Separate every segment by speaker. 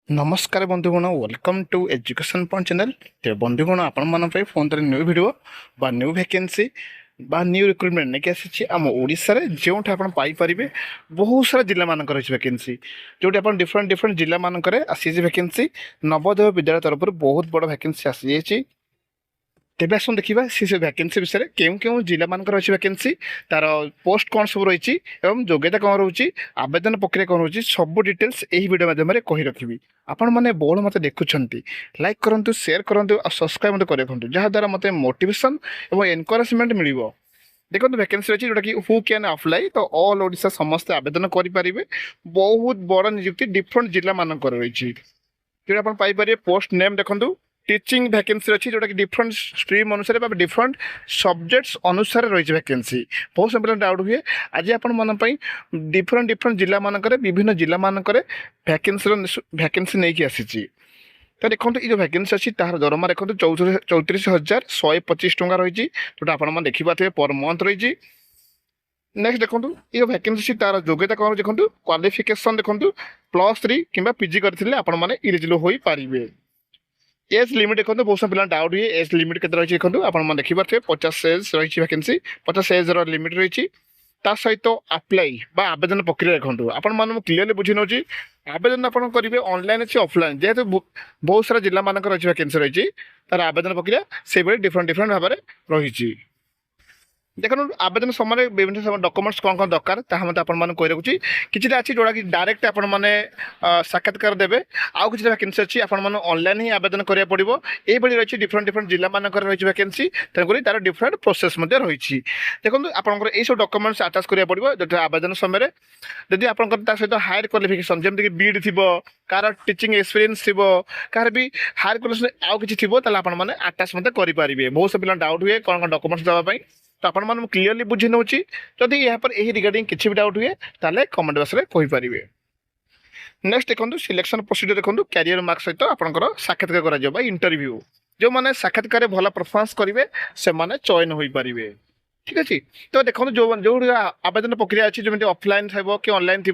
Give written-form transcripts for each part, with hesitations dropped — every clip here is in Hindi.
Speaker 1: नमस्कार बंधुगण welcome to education point channel. तो बंधुगण आपण फोन तर न्यू वीडियो बा न्यू वैकेंसी बा न्यू रिक्रुटमेंट नहीं आसी आम ओडिशा रे जो पाइपर बहुत सारा जिला मानक रही वैकेंसी जो डिफरेंट डिफरेंट जिला मानक आसी वैकेंसी नवोदय विद्यालय तरफ बहुत बड़ वैकेंसी आसी जाइए। तेज आस देखा से वैकेंसी विषय में क्यों क्यों जिला मान रही वैकेंसी तार पोस्ट कौन सब रही योग्यता कौन रोचे आवेदन प्रक्रिया कौन रोचे सब डिटेल्स यही वीडियो माध्यम कही रखी। आपण मैंने बहुत मत देखुं लाइक करूँ शेयर करूँ और सब्सक्राइब मत रखुँ जहाँद्वारा मत मोटिवेशन और एनकरेजमेंट मिल। देखो वैकेंसी अच्छी जोटा कि हु कैन अप्लाई तो ऑल ओडिशा समस्त आवेदन करेंगे। बहुत बड़ नियुक्ति डिफरेंट जिला मानक रही जो आप पोस्ट नेम देखो टीचिंग वैकेंसी अच्छी जोटा कि डिफरेंट स्ट्रीम अनुसार डिफरेंट सब्जेक्ट्स अनुसार रही वैकेंसी। बहुत सिंपल डाउट हुए आज आपण डिफरेंट डिफरेंट जिला मानक विभिन्न जिला मानक वैकेंसी नहीं आसी। तो देखो ये वैकेंसी अच्छी तार दरमा देखो 34,125 टंका रही जोटा आप देखिए पर मंथ रही। नेक्स्ट देखो ये वैकेंसी तार योग्यता कौन देखो क्वालिफिकेशन देखो +3 कि पीजी करते आपने इलिजिबल हो पारे। एज लिमिट देखो बहुत सारा पिला डाउट हुए एज लिमिट के रही देखो आप देखिए 50 एज रही वैकेंसी 50 एज लिमिट रही सहित अप्लाई बा आवेदन प्रक्रिया देखो आपण क्लीयरली बुझी नौ आवेदन आप करेंगे ऑनलाइन अच्छी ऑफलाइन जेहेतु बहुत सारा जिला मानक रही वैकेंसी रही तार आवेदन प्रक्रिया से डिफरेंट डिफरेंट भाव में रही। देखो आवेदन समय विभिन्न डॉक्यूमेंट्स कौन कौन दरकार मत कही रखुच्छी कि अच्छी जोड़ा कि डायरेक्ट आप साक्षात्कार देवे आउ कि वैकेंसी अच्छी आपन ऑनलाइन ही आवेदन करा पड़ो ये रही डिफरेंट डिफरेंट जिला मानक रही वैकेंसी तेणुक तार डिफरेंट प्रोसेस रही। देखो आपंकर ये सब डॉक्यूमेंट्स आटाच करा पड़ो जो आवेदन समय जदि आप सहित हायर क्वालिफिकेशन जमीक बीड थी कार टीचिंग एक्सपीरियंस थी कार भी हायर क्वालिफिकेशन आउ कि थी आपने आटाच करेंगे। बहुत से पिला डाउट हुए कौन कौन डॉक्यूमेंट्स देवाई तो आप क्लीयरली बुझी नौ जदि यहाँ पर यही रिगार्डिंग किसी भी डाउट हुए ताले कमेंट बॉक्स में कहींपारे। नेक्स्ट देखो सिलेक्शन प्रोसीजर देखो कैरियर मार्क सहित आपंकर साक्षात्कार कर इंटरव्यू जो मैंने साक्षात्कार भल परफॉर्मेंस करेंगे से चयन हो पारे। ठीक अच्छे तो देखो जो जो आवेदन प्रक्रिया अच्छी जमी ऑफलाइन थो कि ऑनलाइन थी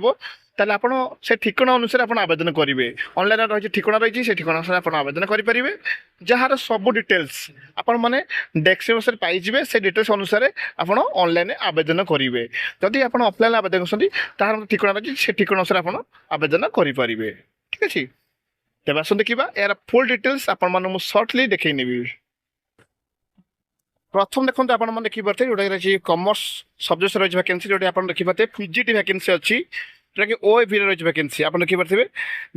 Speaker 1: ताले आपण से ठिकाना अनुसार आप आवेदन करेंगे ऑनलाइन रही ठिकाना रही से ठिकाना अनुसार आप आवेदन करेंगे जार सब डिटेल्स आपण मैंने डेस्क्रिप्शन पाइबे से डिटेल्स अनुसार आप ऑनलाइन आवेदन करेंगे। जदि आप ऑफलाइन आवेदन कर ठिकाना रही से ठिकाना अनुसार आप आवेदन करेंगे। ठीक अच्छे तेज आस देखा यार फुल डिटेल्स आपको सर्टली देखी नेबी। प्रथम देखो आप देखिए जोटा रही कॉमर्स सब्जेक्ट रही वैकेंसी जोटा आप देखिए पीजीटी वैकेंसी अच्छी जोटा कि ओएवी रही वैकेंसी आप देखिए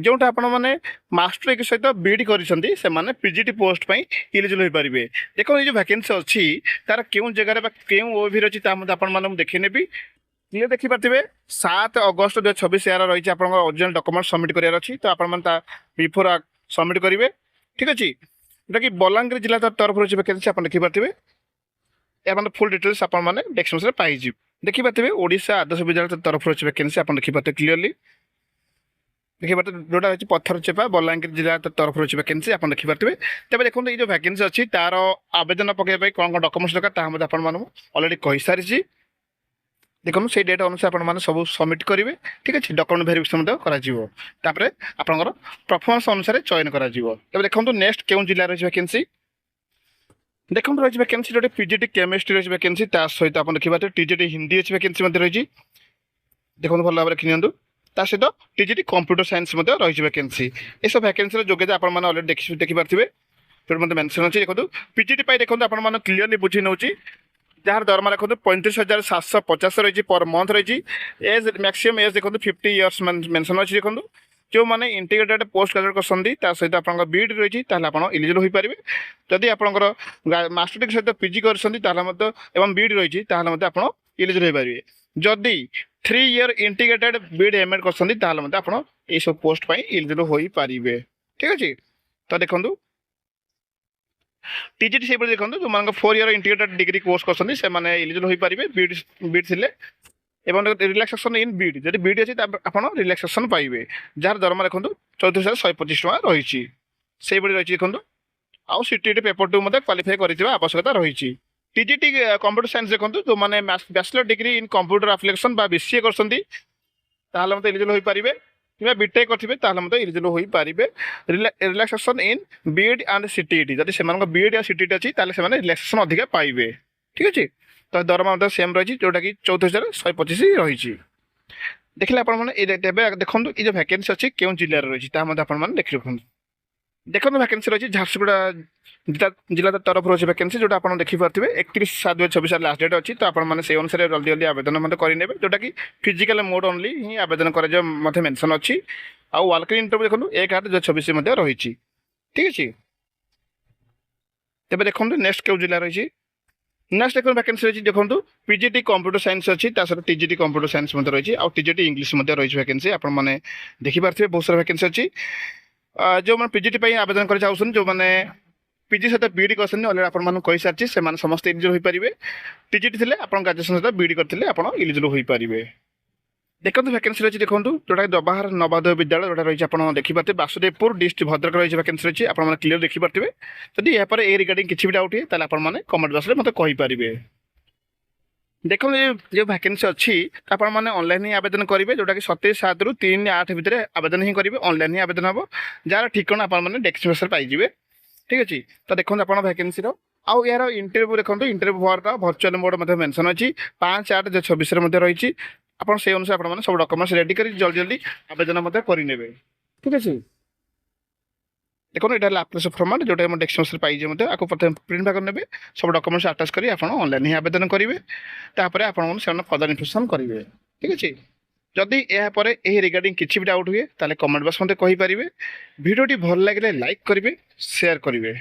Speaker 1: जोटा आपने मास्टर सहित बीडी कर पीजीटी पोस्ट इलिजिबल हो पारे। देखो ये जो वैकेंसी अच्छी तार क्यों जगह क्यों ओएवी रही आपको देखी नेबी ये देखिए 7 अगस्त 2026 यार रही आप ओरिजिनल डॉक्यूमेंट सबमिट करार अच्छी तो आप बिफोर सबमिट करेंगे। ठीक अच्छे जोटा कि बलांगीर जिला तरफ रही वैकेंसी आप देखिए या फुल डिटेल्स आपने डेस्क्रिप्शन पाइबे। देखिए ओडिशा आदर्श विद्यालय तरफ रही वैकेंसी आप देखिए क्लीयरली देखिए जोटा रही पत्थर चेपा बलांगीर जिला तरफ रही वैकेंसी आप देखिए। तेज देखो ये जो वैकेंसी अच्छी तार आवेदन पकड़ कौन कौन डॉक्यूमेंट्स दरकार ऑलरेडी कही सारी। देखो से डेट अनुसार आपने सब सबमिट करेंगे। ठीक अच्छे डॉक्यूमेंट वेरिफिकेशन कर आपंकर परफॉर्मेंस अनुसार चयन कर। देखो नेक्स्ट क्यों जिला रही वैकेंसी देखो रही वैकेंसी जो पीजीटी केमिस्ट्री रही वैकेंसी सहित आप देखिए टीजीटी हिंदी अच्छी वैकेंसी रही देखो भल भाव देखी नियंतु सहित टीजीटी कंप्यूटर साइंस रही वैकेंसी ये सब वैकेंसी योग्यता आपने अलरेडी देखिपारे जो मतलब मेंशन अच्छी। देखो पीजीटी देखो आप क्लीयरली बुझी नौ जार दरमा देखो 35,750 रही पर मंथ रही एज मैक्सिमम एज देखो 50 इयर्स मेंशन अच्छी। देखो जो मैंने इंटीग्रेटेड पोस्ट ग्रेजुएट कर सहित आप बीड रही आप इलिजिबल हो पारे। जदि आपंकर मास्टर डिग्री सहित पीजी कर बीड रही आप इलिजिबल हो पारे। जदि 3 ईयर इंटीग्रेटेड बीड एमएड कर आप सब पोस्ट इलिजिबल हो पारे। ठीक अच्छे तो देखो टीजीटी से देखो जो मान 4 ईयर इंटीग्रेटेड डिग्री कोर्स कर इलिजिबल हो पारे बीड बीड थे एवं रिलैक्सेशन इन बीड जब बीड अच्छी आप रिलैक्सेशन पाइबे जार दरमा देखो 34,125 टका रही से रही देखो आउ सीटीटी पेपर 2 क्वालिफाई कर आवश्यकता रही। टीजीटी कंप्यूटर साइंस देखो जो मैंने bachelor degree in computer application BCA कर इलिजिबल हो पारे। কিংবা বিଟେକ୍ କରିଥିବେ ତାହେଲେ ମଧ୍ୟ ଇଲିଜିବଲ୍ ହୋଇପାରିବେ। Relaxation in BEd and CTET, ଯଦି ସେମାନଙ୍କ ବିଇଡି ଆଉ ସିଟିଇଟି ଅଛି ତାହେଲେ ସେମାନେ ରିଲାକ୍ସେସନ୍ ଅଧିକା ପାଇବେ। ଠିକ୍ ଅଛି। ତ ଦରମା ମଧ୍ୟ ସେମ୍ ରହିଛି, ଯେଉଁଟାକି 14,125 ରହିଛି। ଦେଖିଲେ ଆପଣମାନେ ଏବେ ଦେଖନ୍ତୁ ଏ ଯେଉଁ ଭ୍ୟାକେନ୍ସି ଅଛି କେଉଁ ଜିଲ୍ଲାରେ ରହିଛି ତାହା ମଧ୍ୟ ଆପଣମାନେ ଦେଖି ରଖନ୍ତୁ। ଦେଖନ୍ତୁ ଭ୍ୟାକେନ୍ସି ରହିଛି ଝାରସୁଗୁଡ଼ା ଜିଲ୍ଲା ତରଫରୁ ଅଛି ଭ୍ୟାକେନ୍ସି, ଯେଉଁଟା ଆପଣ ଦେଖିପାରୁଥିବେ 31/7/2024 ଲାଷ୍ଟ ଡେଟ୍ ଅଛି। ତ ଆପଣମାନେ ସେଇ ଅନୁସାରେ ଜଲ୍ଦି ଜଲ୍ଦି ଆବେଦନ ମଧ୍ୟ କରିନେବେ, ଯେଉଁଟାକି ଫିଜିକାଲ ମୋଡ୍ ଓନ୍ଲି ହିଁ ଆବେଦନ କରାଯିବା ମଧ୍ୟ ମେନସନ୍ ଅଛି। ଆଉ ୱାଲକିଂ ଇଣ୍ଟରଭ୍ୟୁ ଦେଖନ୍ତୁ 1/8/2024 ମଧ୍ୟ ରହିଛି। ଠିକ୍ ଅଛି। ତେବେ ଦେଖନ୍ତୁ ନେକ୍ସଟ କେଉଁ ଜିଲ୍ଲା ରହିଛି। ନେକ୍ସଟ ଦେଖନ୍ତୁ ଭ୍ୟାକେନ୍ସି ରହିଛି, ଦେଖନ୍ତୁ ପିଜିଟି କମ୍ପ୍ୟୁଟର ସାଇନ୍ସ ଅଛି, ତା ସହିତ ଟିଜିଟି କମ୍ପ୍ୟୁଟର ସାଇନ୍ସ ମଧ୍ୟ ରହିଛି, ଆଉ ଟିଜିଟି ଇଂଲିଶ ମଧ୍ୟ ରହିଛି ଭ୍ୟାକେନ୍ସି। ଆପଣମାନେ ଦେଖିପାରୁଥିବେ ବହୁତ ସାରା ଭ୍ୟାକେନ୍ସି ଅଛି। ଯେଉଁମାନେ ପିଜିଟି ପାଇଁ ଆବେଦନ କରି ଚାହୁଁଛନ୍ତି, ଯେଉଁମାନେ ପିଜି ସହିତ ବିଇଡି କରିଛନ୍ତି ଅଲରେଡ଼ି ଆପଣମାନଙ୍କୁ କହିସାରିଛି, ସେମାନେ ସମସ୍ତେ ଇଲିଜିବଲ୍ ହୋଇପାରିବେ। ଟିଜିଟି ଥିଲେ ଆପଣ ଗ୍ରାଜୁଏସନ୍ ସହିତ ବିଇଡି କରିଥିଲେ ଆପଣ ଇଲିଜିବଲ୍ ହୋଇପାରିବେ। ଦେଖନ୍ତୁ ଭ୍ୟାକେନ୍ସି ରହିଛି, ଦେଖନ୍ତୁ ଯେଉଁଟା ଜବାହର ନବୋଦୟ ବିଦ୍ୟାଳୟ ଯେଉଁଟା ରହିଛି ଆପଣ ଦେଖିପାରୁଥିବେ ବାସୁଦେବପୁର ଡିଷ୍ଟ୍ରିକ୍ଟ ଭଦ୍ରକ ରହିଛି ଭ୍ୟାକେନ୍ସି ରହିଛି, ଆପଣମାନେ କ୍ଲିୟର ଦେଖିପାରୁଥିବେ। ଯଦି ଏହାପରେ ଏ ରିଗାର୍ଡିଂ କିଛି ବି ଡାଉଟ୍ ହୁଏ ତାହେଲେ ଆପଣମାନେ କମେଣ୍ଟ ବକ୍ସରେ ମୋତେ କହିପାରିବେ। ଦେଖନ୍ତୁ ଯେଉଁ ଭ୍ୟାକେନ୍ସି ଅଛି ଆପଣମାନେ ଅନଲାଇନ୍ ହିଁ ଆବେଦନ କରିବେ, ଯେଉଁଟାକି 27/7 ରୁ 3/8 ଭିତରେ ଆବେଦନ ହିଁ କରିବେ। ଅନଲାଇନ୍ ହିଁ ଆବେଦନ ହେବ, ଯାହାର ଠିକଣା ଆପଣମାନେ ଡେସ୍କ୍ରିପସନ୍ରେ ପାଇଯିବେ। ଠିକ୍ ଅଛି। ତ ଦେଖନ୍ତୁ ଆପଣ ଭ୍ୟାକେନ୍ସିର ଆଉ ଏହାର ଇଣ୍ଟରଭ୍ୟୁ ଦେଖନ୍ତୁ, ଇଣ୍ଟରଭ୍ୟୁ ହওয়াটা ଭର୍ଚୁଆଲ ମୋଡ୍ ମଧ୍ୟ ମେନସନ୍ ଅଛି। 5/8/2024 ମଧ୍ୟ ରହିଛି। ଆପଣ ସେଇ ଅନୁସାରେ ଆପଣମାନେ ସବୁ ଡକୁମେଣ୍ଟସ ରେଡି କରି ଜଲ୍ଦି ଜଲ୍ଦି ଆବେଦନ ମଧ୍ୟ କରିନେବେ। ଠିକ୍ ଅଛି। ଦେଖନ୍ତୁ ଏଇଟା ହେଲା ଆପ୍ଲିକେସନ୍ ଫର୍ମାଟ୍, ଯେଉଁଟା ଆମ ଡେସ୍କ୍ରିପସନ୍ରେ ପାଇଯିବେ ମଧ୍ୟ। ଆକୁ ପ୍ରଥମେ ପ୍ରିଣ୍ଟ ବାହାର ନେବେ, ସବୁ ଡକୁମେଣ୍ଟସ ଆଟାଚ୍ କରି ଆପଣ ଅନଲାଇନ୍ ହିଁ ଆବେଦନ କରିବେ। ତାପରେ ଆପଣମାନେ ସେମାନେ ଫର୍ଦର ଇନଫର୍ମେସନ୍ କରିବେ। ଠିକ୍ ଅଛି। ଯଦି ଏହାପରେ ଏହି ରିଗାର୍ଡିଂ କିଛି ବି ଡାଉଟ୍ ହୁଏ ତାହେଲେ କମେଣ୍ଟ ବକ୍ସ ମୋତେ କହିପାରିବେ। ଭିଡ଼ିଓଟି ଭଲ ଲାଗିଲେ ଲାଇକ୍ କରିବେ, ସେୟାର କରିବେ।